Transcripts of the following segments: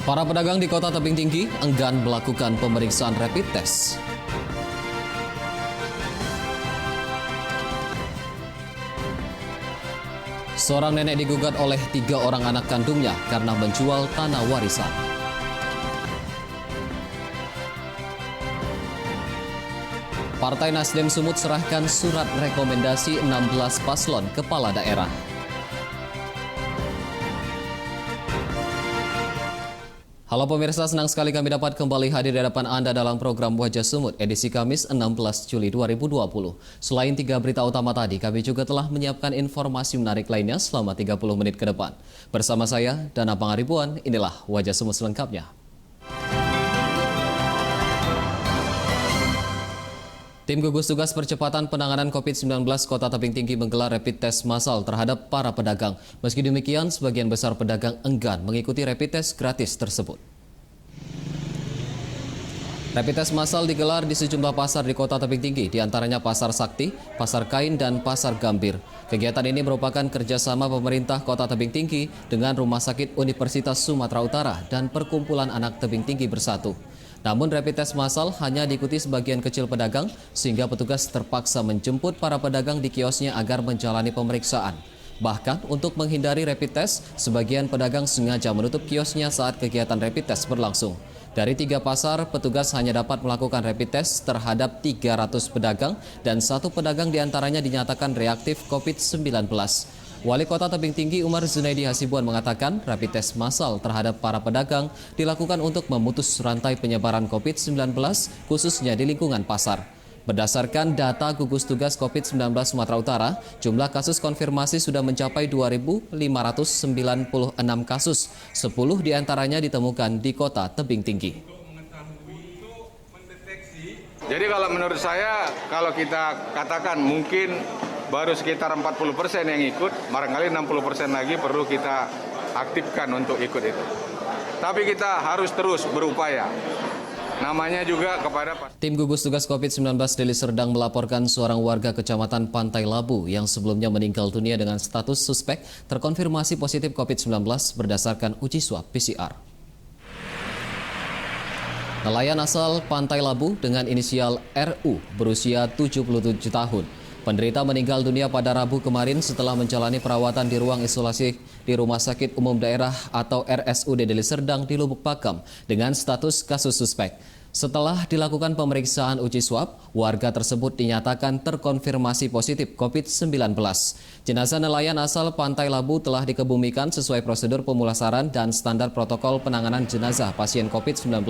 Para pedagang di Kota Tebing Tinggi enggan melakukan pemeriksaan rapid test. Seorang nenek digugat oleh 3 orang anak kandungnya karena menjual tanah warisan. Partai Nasdem Sumut serahkan surat rekomendasi 16 paslon kepala daerah. Halo pemirsa, senang sekali kami dapat kembali hadir di hadapan Anda dalam program Wajah Sumut edisi Kamis 16 Juli 2020. Selain 3 berita utama tadi, kami juga telah menyiapkan informasi menarik lainnya selama 30 menit ke depan. Bersama saya, Dana Pangaribuan, inilah Wajah Sumut selengkapnya. Tim gugus tugas percepatan penanganan COVID-19 Kota Tebing Tinggi menggelar rapid test massal terhadap para pedagang. Meski demikian, sebagian besar pedagang enggan mengikuti rapid test gratis tersebut. Rapid test massal digelar di sejumlah pasar di Kota Tebing Tinggi, diantaranya Pasar Sakti, Pasar Kain, dan Pasar Gambir. Kegiatan ini merupakan kerjasama pemerintah Kota Tebing Tinggi dengan Rumah Sakit Universitas Sumatera Utara dan Perkumpulan Anak Tebing Tinggi Bersatu. Namun rapid test massal hanya diikuti sebagian kecil pedagang sehingga petugas terpaksa menjemput para pedagang di kiosnya agar menjalani pemeriksaan. Bahkan untuk menghindari rapid test, sebagian pedagang sengaja menutup kiosnya saat kegiatan rapid test berlangsung. Dari 3 pasar, petugas hanya dapat melakukan rapid test terhadap 300 pedagang dan 1 pedagang diantaranya dinyatakan reaktif COVID-19. Wali Kota Tebing Tinggi Umar Zunaidi Hasibuan mengatakan rapid test massal terhadap para pedagang dilakukan untuk memutus rantai penyebaran COVID-19 khususnya di lingkungan pasar. Berdasarkan data gugus tugas COVID-19 Sumatera Utara, jumlah kasus konfirmasi sudah mencapai 2.596 kasus, 10 diantaranya ditemukan di Kota Tebing Tinggi. Jadi kalau menurut saya, kalau kita katakan mungkin baru sekitar 40% yang ikut, barangkali 60% lagi perlu kita aktifkan untuk ikut itu. Tapi kita harus terus berupaya. Namanya juga kepada Tim gugus tugas COVID-19 Deli Serdang melaporkan seorang warga Kecamatan Pantai Labu yang sebelumnya meninggal dunia dengan status suspek terkonfirmasi positif COVID-19 berdasarkan uji swab PCR. Nelayan asal Pantai Labu dengan inisial RU berusia 77 tahun. Penderita meninggal dunia pada Rabu kemarin setelah menjalani perawatan di ruang isolasi di Rumah Sakit Umum Daerah atau RSUD Deli Serdang di Lubuk Pakam dengan status kasus suspek. Setelah dilakukan pemeriksaan uji swab, warga tersebut dinyatakan terkonfirmasi positif COVID-19. Jenazah nelayan asal Pantai Labu telah dikebumikan sesuai prosedur pemulasaran dan standar protokol penanganan jenazah pasien COVID-19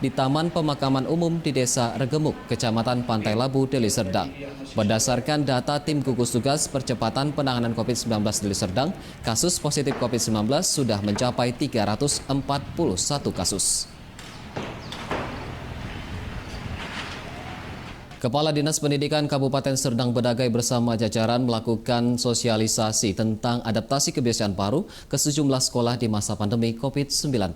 di Taman Pemakaman Umum di Desa Regemuk, Kecamatan Pantai Labu, Deli Serdang. Berdasarkan data tim gugus tugas percepatan penanganan COVID-19 Deli Serdang, kasus positif COVID-19 sudah mencapai 341 kasus. Kepala Dinas Pendidikan Kabupaten Serdang Bedagai bersama jajaran melakukan sosialisasi tentang adaptasi kebiasaan baru ke sejumlah sekolah di masa pandemi COVID-19.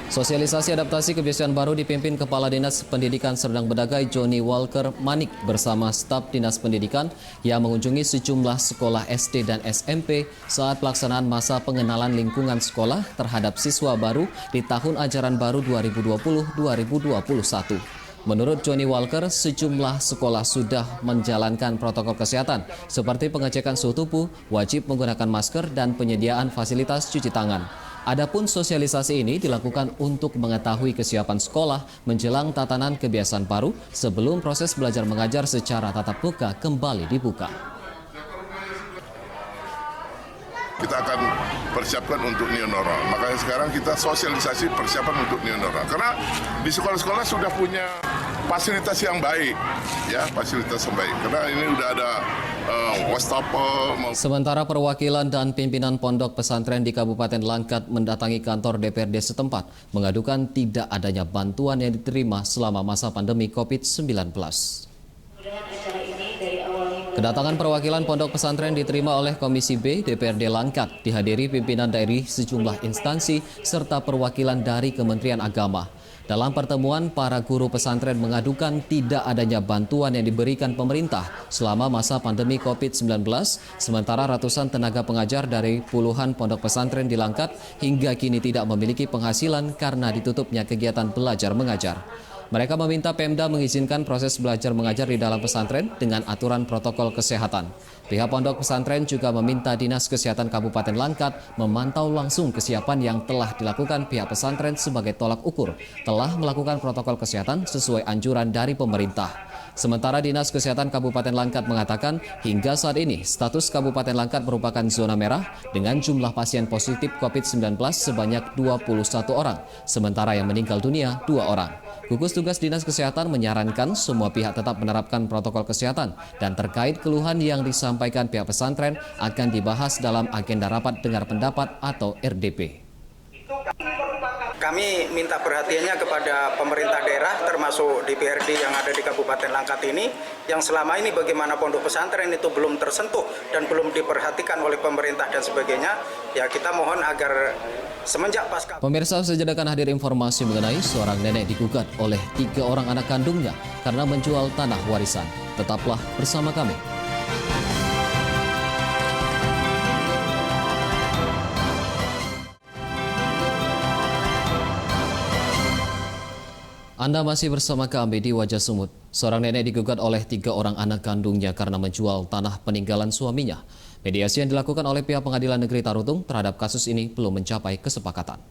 Sosialisasi adaptasi kebiasaan baru dipimpin Kepala Dinas Pendidikan Serdang Bedagai Johnny Walker Manik bersama staf Dinas Pendidikan yang mengunjungi sejumlah sekolah SD dan SMP saat pelaksanaan masa pengenalan lingkungan sekolah terhadap siswa baru di tahun ajaran baru 2020-2021. Menurut Johnny Walker, sejumlah sekolah sudah menjalankan protokol kesehatan seperti pengecekan suhu tubuh, wajib menggunakan masker, dan penyediaan fasilitas cuci tangan. Adapun sosialisasi ini dilakukan untuk mengetahui kesiapan sekolah menjelang tatanan kebiasaan baru sebelum proses belajar mengajar secara tatap muka kembali dibuka. Kita akan persiapkan untuk new normal. Makanya sekarang kita sosialisasi persiapan untuk new normal. Karena di sekolah-sekolah sudah punya fasilitas yang baik, ya fasilitas yang baik. Karena ini udah ada wastafel. Sementara perwakilan dan pimpinan pondok pesantren di Kabupaten Langkat mendatangi kantor DPRD setempat mengadukan tidak adanya bantuan yang diterima selama masa pandemi COVID-19. Kedatangan perwakilan pondok pesantren diterima oleh Komisi B DPRD Langkat, dihadiri pimpinan dari sejumlah instansi serta perwakilan dari Kementerian Agama. Dalam pertemuan, para guru pesantren mengadukan tidak adanya bantuan yang diberikan pemerintah selama masa pandemi COVID-19, sementara ratusan tenaga pengajar dari puluhan pondok pesantren di Langkat hingga kini tidak memiliki penghasilan karena ditutupnya kegiatan belajar mengajar. Mereka meminta Pemda mengizinkan proses belajar mengajar di dalam pesantren dengan aturan protokol kesehatan. Pihak pondok pesantren juga meminta Dinas Kesehatan Kabupaten Langkat memantau langsung kesiapan yang telah dilakukan pihak pesantren sebagai tolak ukur telah melakukan protokol kesehatan sesuai anjuran dari pemerintah. Sementara Dinas Kesehatan Kabupaten Langkat mengatakan hingga saat ini status Kabupaten Langkat merupakan zona merah dengan jumlah pasien positif COVID-19 sebanyak 21 orang, sementara yang meninggal dunia 2 orang. Gugus Tugas Dinas Kesehatan menyarankan semua pihak tetap menerapkan protokol kesehatan dan terkait keluhan yang disampaikan pihak pesantren akan dibahas dalam agenda rapat dengar pendapat atau RDP. Kami minta perhatiannya kepada pemerintah daerah termasuk DPRD yang ada di Kabupaten Langkat ini yang selama ini bagaimana pondok pesantren itu belum tersentuh dan belum diperhatikan oleh pemerintah dan sebagainya. Ya kita mohon agar semenjak pasca. Pemirsa, sejenak akan hadir informasi mengenai seorang nenek digugat oleh 3 orang anak kandungnya karena menjual tanah warisan. Tetaplah bersama kami. Anda masih bersama kami di Wajah Sumut. Seorang nenek digugat oleh 3 orang anak kandungnya karena menjual tanah peninggalan suaminya. Mediasi yang dilakukan oleh pihak Pengadilan Negeri Tarutung terhadap kasus ini belum mencapai kesepakatan.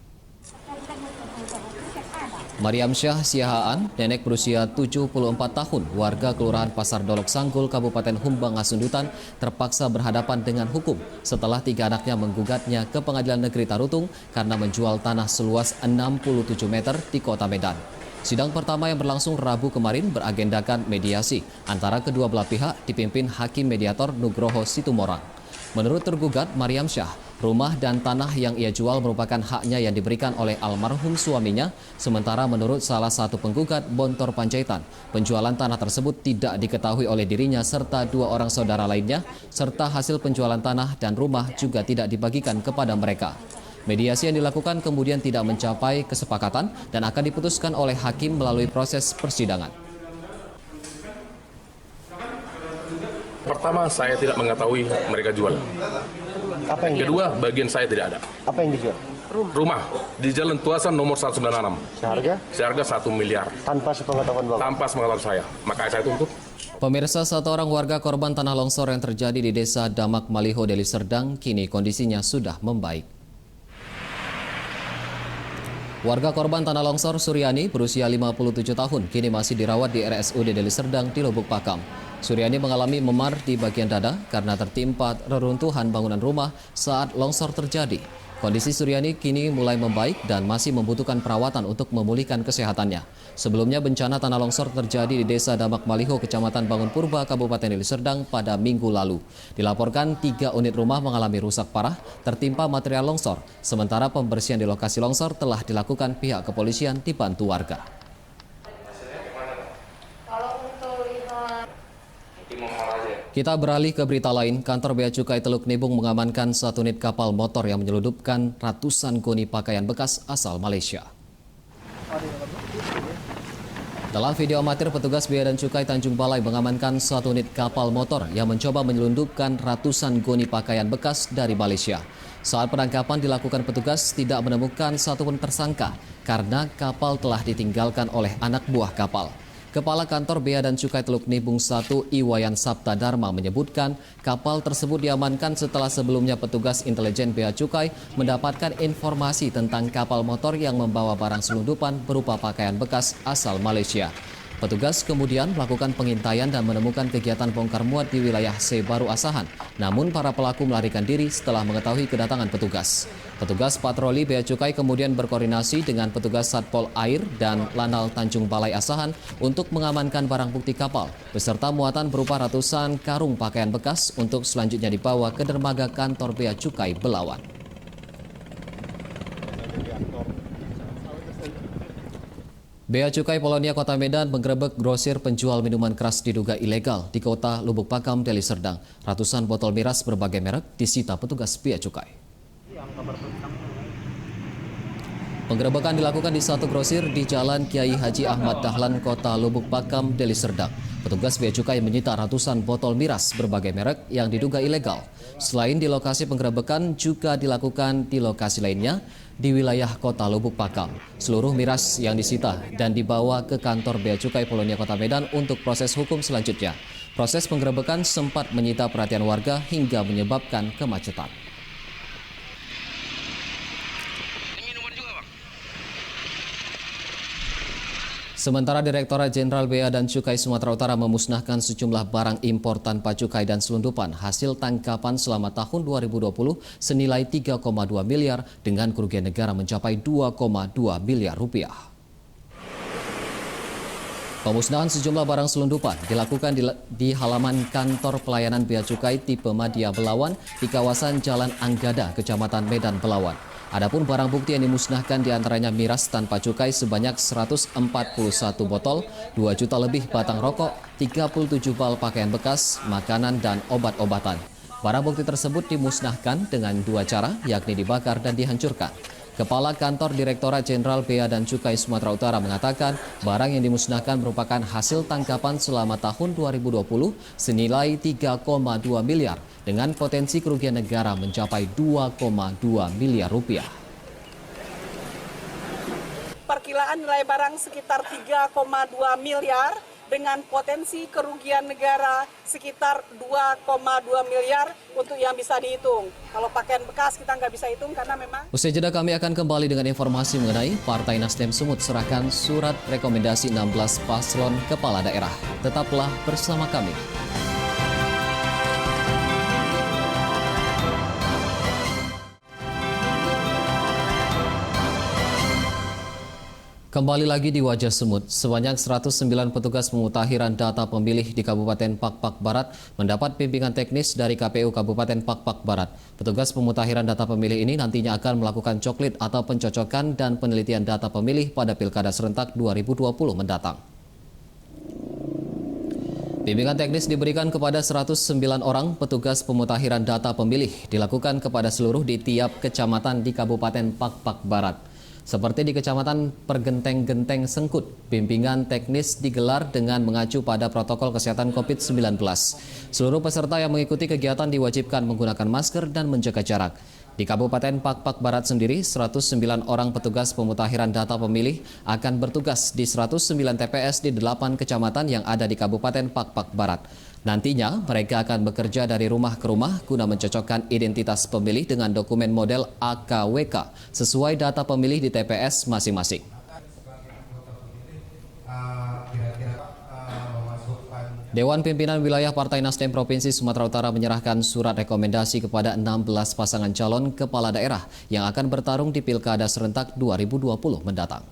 Mariam Syah Siahaan, nenek berusia 74 tahun, warga Kelurahan Pasar Dolok Sanggul, Kabupaten Humbang Hasundutan, terpaksa berhadapan dengan hukum setelah 3 anaknya menggugatnya ke Pengadilan Negeri Tarutung karena menjual tanah seluas 67 meter di Kota Medan. Sidang pertama yang berlangsung Rabu kemarin beragendakan mediasi antara kedua belah pihak dipimpin Hakim Mediator Nugroho Situmorang. Menurut tergugat Mariam Syah, rumah dan tanah yang ia jual merupakan haknya yang diberikan oleh almarhum suaminya, sementara menurut salah satu penggugat Bontor Panjaitan, penjualan tanah tersebut tidak diketahui oleh dirinya serta 2 orang saudara lainnya, serta hasil penjualan tanah dan rumah juga tidak dibagikan kepada mereka. Mediasi yang dilakukan kemudian tidak mencapai kesepakatan dan akan diputuskan oleh hakim melalui proses persidangan. Pertama, saya tidak mengetahui mereka jual. Apa yang Kedua, bagian saya tidak ada. Apa yang dijual? Rumah di Jalan Tuasan nomor 196. Seharga? Seharga 1 miliar. Tanpa sepengetahuan Bapak? Tanpa sepengetahuan saya. Makanya saya tuntut. Pemirsa, 1 orang warga korban tanah longsor yang terjadi di Desa Damak Maliho, Deli Serdang, kini kondisinya sudah membaik. Warga korban tanah longsor Suryani berusia 57 tahun kini masih dirawat di RSUD Deli Serdang di Lubuk Pakam. Suryani mengalami memar di bagian dada karena tertimpa reruntuhan bangunan rumah saat longsor terjadi. Kondisi Suryani kini mulai membaik dan masih membutuhkan perawatan untuk memulihkan kesehatannya. Sebelumnya bencana tanah longsor terjadi di Desa Damak Maliho, Kecamatan Bangun Purba, Kabupaten Deli Serdang pada Minggu lalu. Dilaporkan 3 unit rumah mengalami rusak parah tertimpa material longsor, sementara pembersihan di lokasi longsor telah dilakukan pihak kepolisian dibantu warga. Kita beralih ke berita lain. Kantor Bea Cukai Teluk Nibung mengamankan 1 unit kapal motor yang menyelundupkan ratusan goni pakaian bekas asal Malaysia. Dalam video amatir, petugas Bea dan Cukai Tanjung Balai mengamankan 1 unit kapal motor yang mencoba menyelundupkan ratusan goni pakaian bekas dari Malaysia. Saat penangkapan dilakukan, petugas tidak menemukan satupun tersangka karena kapal telah ditinggalkan oleh anak buah kapal. Kepala Kantor Bea dan Cukai Teluk Nibung 1 Iwayan Sabta Dharma menyebutkan kapal tersebut diamankan setelah sebelumnya petugas intelijen Bea Cukai mendapatkan informasi tentang kapal motor yang membawa barang selundupan berupa pakaian bekas asal Malaysia. Petugas kemudian melakukan pengintaian dan menemukan kegiatan bongkar muat di wilayah Sebaru Asahan. Namun para pelaku melarikan diri setelah mengetahui kedatangan petugas. Petugas patroli Bea Cukai kemudian berkoordinasi dengan petugas Satpol Air dan Lanal Tanjung Balai Asahan untuk mengamankan barang bukti kapal beserta muatan berupa ratusan karung pakaian bekas untuk selanjutnya dibawa ke dermaga kantor Bea Cukai Belawan. Bea Cukai Polonia Kota Medan menggerebek grosir penjual minuman keras diduga ilegal di Kota Lubuk Pakam, Deli Serdang. Ratusan botol miras berbagai merek disita petugas Bea Cukai. Penggerebekan dilakukan di satu grosir di Jalan Kiai Haji Ahmad Dahlan, Kota Lubuk Pakam, Deli Serdang. Petugas bea cukai menyita ratusan botol miras berbagai merek yang diduga ilegal. Selain di lokasi penggerebekan, juga dilakukan di lokasi lainnya di wilayah Kota Lubuk Pakam. Seluruh miras yang disita dan dibawa ke kantor bea cukai Polonia Kota Medan untuk proses hukum selanjutnya. Proses penggerebekan sempat menyita perhatian warga hingga menyebabkan kemacetan. Sementara Direktorat Jenderal Bea dan Cukai Sumatera Utara memusnahkan sejumlah barang impor tanpa cukai dan selundupan hasil tangkapan selama tahun 2020 senilai 3,2 miliar dengan kerugian negara mencapai 2,2 miliar rupiah. Pemusnahan sejumlah barang selundupan dilakukan di halaman kantor pelayanan Bea Cukai tipe Madia Belawan di kawasan Jalan Anggada, Kecamatan Medan Belawan. Adapun barang bukti yang dimusnahkan diantaranya miras tanpa cukai sebanyak 141 botol, 2 juta lebih batang rokok, 37 bal pakaian bekas, makanan, dan obat-obatan. Barang bukti tersebut dimusnahkan dengan 2 cara, yakni dibakar dan dihancurkan. Kepala Kantor Direktorat Jenderal Bea dan Cukai Sumatera Utara mengatakan barang yang dimusnahkan merupakan hasil tangkapan selama tahun 2020 senilai 3,2 miliar dengan potensi kerugian negara mencapai 2,2 miliar rupiah. Perkiraan nilai barang sekitar 3,2 miliar dengan potensi kerugian negara sekitar 2,2 miliar untuk yang bisa dihitung. Kalau pakaian bekas kita nggak bisa hitung karena memang... Usai jeda kami akan kembali dengan informasi mengenai Partai Nasdem Sumut serahkan surat rekomendasi 16 paslon kepala daerah. Tetaplah bersama kami. Kembali lagi di Wajah Semut, sebanyak 109 petugas pemutahiran data pemilih di Kabupaten Pakpak Barat mendapat bimbingan teknis dari KPU Kabupaten Pakpak Barat. Petugas pemutahiran data pemilih ini nantinya akan melakukan coklit atau pencocokan dan penelitian data pemilih pada Pilkada Serentak 2020 mendatang. Bimbingan teknis diberikan kepada 109 orang petugas pemutahiran data pemilih, dilakukan kepada seluruh di tiap kecamatan di Kabupaten Pakpak Barat. Seperti di Kecamatan Pergenteng-Genteng Sengkut, bimbingan teknis digelar dengan mengacu pada protokol kesehatan COVID-19. Seluruh peserta yang mengikuti kegiatan diwajibkan menggunakan masker dan menjaga jarak. Di Kabupaten Pakpak Barat sendiri, 109 orang petugas pemutahiran data pemilih akan bertugas di 109 TPS di 8 kecamatan yang ada di Kabupaten Pakpak Barat. Nantinya, mereka akan bekerja dari rumah ke rumah guna mencocokkan identitas pemilih dengan dokumen model AKWK sesuai data pemilih di TPS masing-masing. Dewan Pimpinan Wilayah Partai Nasdem Provinsi Sumatera Utara menyerahkan surat rekomendasi kepada 16 pasangan calon kepala daerah yang akan bertarung di Pilkada Serentak 2020 mendatang.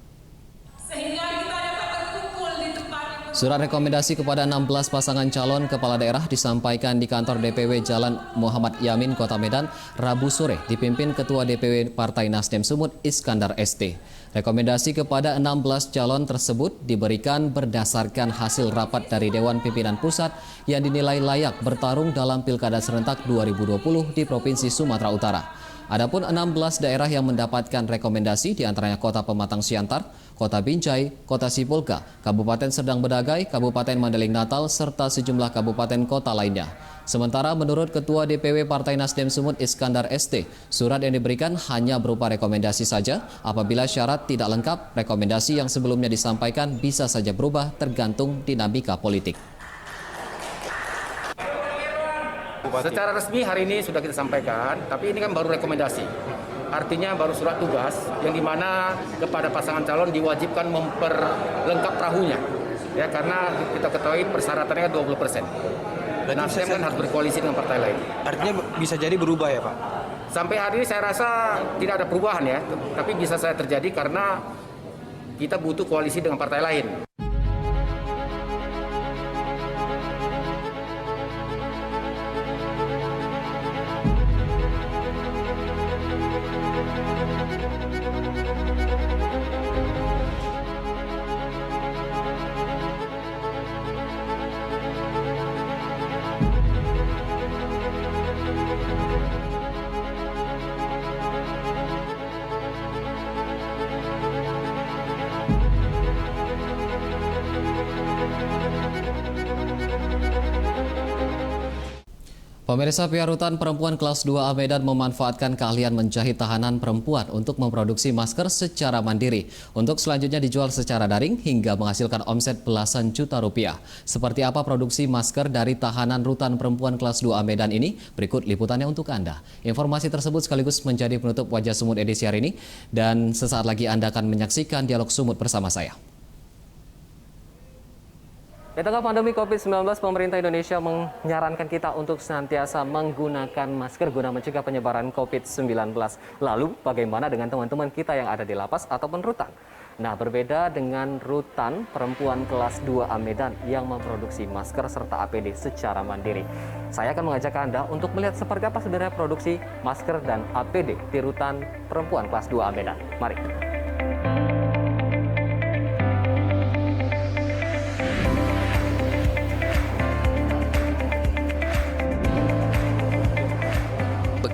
Surat rekomendasi kepada 16 pasangan calon kepala daerah disampaikan di kantor DPW Jalan Muhammad Yamin, Kota Medan, Rabu sore, dipimpin Ketua DPW Partai Nasdem Sumut, Iskandar ST. Rekomendasi kepada 16 calon tersebut diberikan berdasarkan hasil rapat dari Dewan Pimpinan Pusat yang dinilai layak bertarung dalam Pilkada Serentak 2020 di Provinsi Sumatera Utara. Adapun 16 daerah yang mendapatkan rekomendasi diantaranya Kota Pematang Siantar, Kota Binjai, Kota Sipolga, Kabupaten Serdang Bedagai, Kabupaten Mandeling Natal, serta sejumlah kabupaten kota lainnya. Sementara menurut Ketua DPW Partai Nasdem Sumut Iskandar ST, surat yang diberikan hanya berupa rekomendasi saja. Apabila syarat tidak lengkap, rekomendasi yang sebelumnya disampaikan bisa saja berubah tergantung dinamika politik. Secara resmi hari ini sudah kita sampaikan, tapi ini kan baru rekomendasi. Artinya baru surat tugas yang dimana kepada pasangan calon diwajibkan memperlengkap perahunya. Ya, karena kita ketahui persyaratannya 20%. Nasdem kan harus berkoalisi dengan partai lain. Artinya bisa jadi berubah ya Pak? Sampai hari ini saya rasa tidak ada perubahan ya, tapi bisa saja terjadi karena kita butuh koalisi dengan partai lain. Pemirsa, pihak Rutan Perempuan Kelas 2A Medan memanfaatkan keahlian menjahit tahanan perempuan untuk memproduksi masker secara mandiri untuk selanjutnya dijual secara daring hingga menghasilkan omset belasan juta rupiah. Seperti apa produksi masker dari tahanan Rutan Perempuan Kelas 2A Medan ini? Berikut liputannya untuk Anda. Informasi tersebut sekaligus menjadi penutup Wajah Sumut edisi hari ini dan sesaat lagi Anda akan menyaksikan dialog Sumut bersama saya. Di tengah pandemi COVID-19, pemerintah Indonesia menyarankan kita untuk senantiasa menggunakan masker guna mencegah penyebaran COVID-19. Lalu, bagaimana dengan teman-teman kita yang ada di lapas ataupun rutan? Nah, berbeda dengan Rutan Perempuan Kelas 2A Medan yang memproduksi masker serta APD secara mandiri. Saya akan mengajak Anda untuk melihat seperti apa sebenarnya produksi masker dan APD di Rutan Perempuan Kelas 2A Medan. Mari.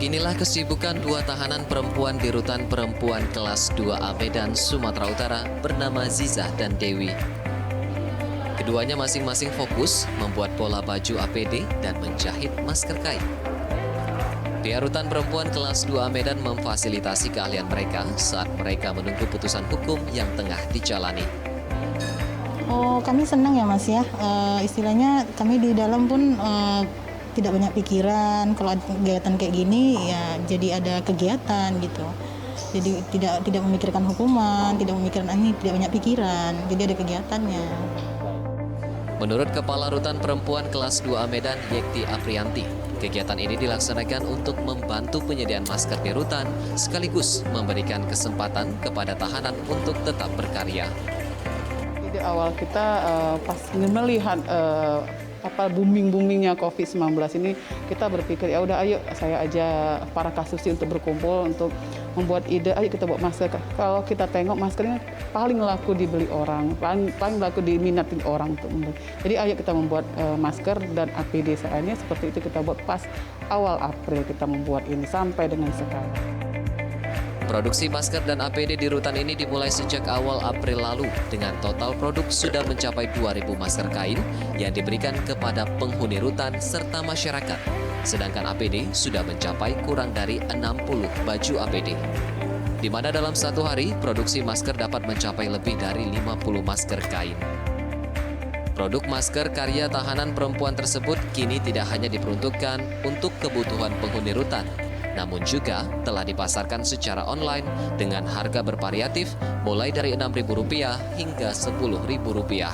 Beginilah kesibukan dua tahanan perempuan di Rutan Perempuan Kelas 2A Medan, Sumatera Utara bernama Zizah dan Dewi. Keduanya masing-masing fokus membuat pola baju APD dan menjahit masker kain. Pihak Rutan Perempuan Kelas 2A Medan memfasilitasi keahlian mereka saat mereka menunggu putusan hukum yang tengah dijalani. Oh, kami senang ya Mas ya, istilahnya kami di dalam pun tidak banyak pikiran. Kalau ada kegiatan kayak gini ya jadi ada kegiatan gitu. Jadi tidak memikirkan hukuman, tidak memikirkan ini, tidak banyak pikiran. Jadi ada kegiatannya. Menurut Kepala Rutan Perempuan Kelas 2A Medan, Yekti Afrianti, kegiatan ini dilaksanakan untuk membantu penyediaan masker di rutan sekaligus memberikan kesempatan kepada tahanan untuk tetap berkarya. Jadi awal kita pas melihat boomingnya COVID-19 ini, kita berpikir ya udah ayo saya aja para kasusi untuk berkumpul untuk membuat ide, ayo kita buat masker. Kalau kita tengok maskernya paling laku dibeli orang, paling laku diminatin orang untuk membeli. Jadi ayo kita membuat masker dan APD soalnya seperti itu kita buat pas awal April kita membuat ini sampai dengan sekarang. Produksi masker dan APD di rutan ini dimulai sejak awal April lalu dengan total produk sudah mencapai 2.000 masker kain yang diberikan kepada penghuni rutan serta masyarakat. Sedangkan APD sudah mencapai kurang dari 60 baju APD. Di mana dalam satu hari produksi masker dapat mencapai lebih dari 50 masker kain. Produk masker karya tahanan perempuan tersebut kini tidak hanya diperuntukkan untuk kebutuhan penghuni rutan, namun juga telah dipasarkan secara online dengan harga bervariatif mulai dari Rp6.000 hingga Rp10.000.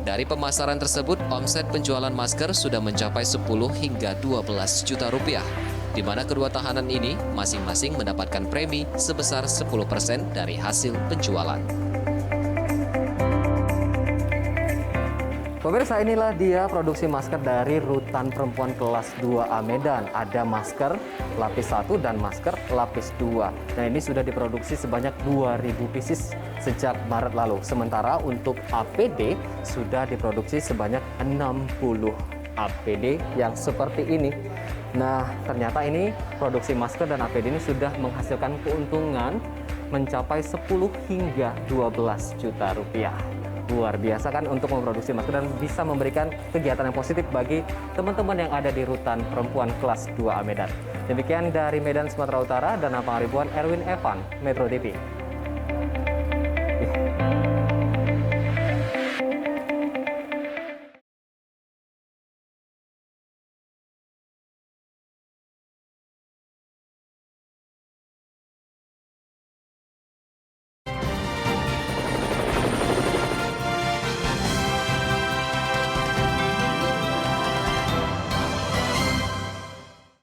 Dari pemasaran tersebut, omset penjualan masker sudah mencapai 10 hingga 12 juta rupiah, di mana kedua tahanan ini masing-masing mendapatkan premi sebesar 10% dari hasil penjualan. Pemirsa, inilah dia produksi masker dari Rutan Perempuan Kelas 2A Medan. Ada masker lapis 1 dan masker lapis 2. Nah, ini sudah diproduksi sebanyak 2.000 pieces sejak Maret lalu. Sementara untuk APD sudah diproduksi sebanyak 60 APD yang seperti ini. Nah, ternyata ini produksi masker dan APD ini sudah menghasilkan keuntungan mencapai 10 hingga 12 juta rupiah. Luar biasa kan untuk memproduksi masker dan bisa memberikan kegiatan yang positif bagi teman-teman yang ada di Rutan Perempuan Kelas 2A Medan. Demikian dari Medan, Sumatera Utara, dan Abang Ribuan, Erwin Evan, Metro TV.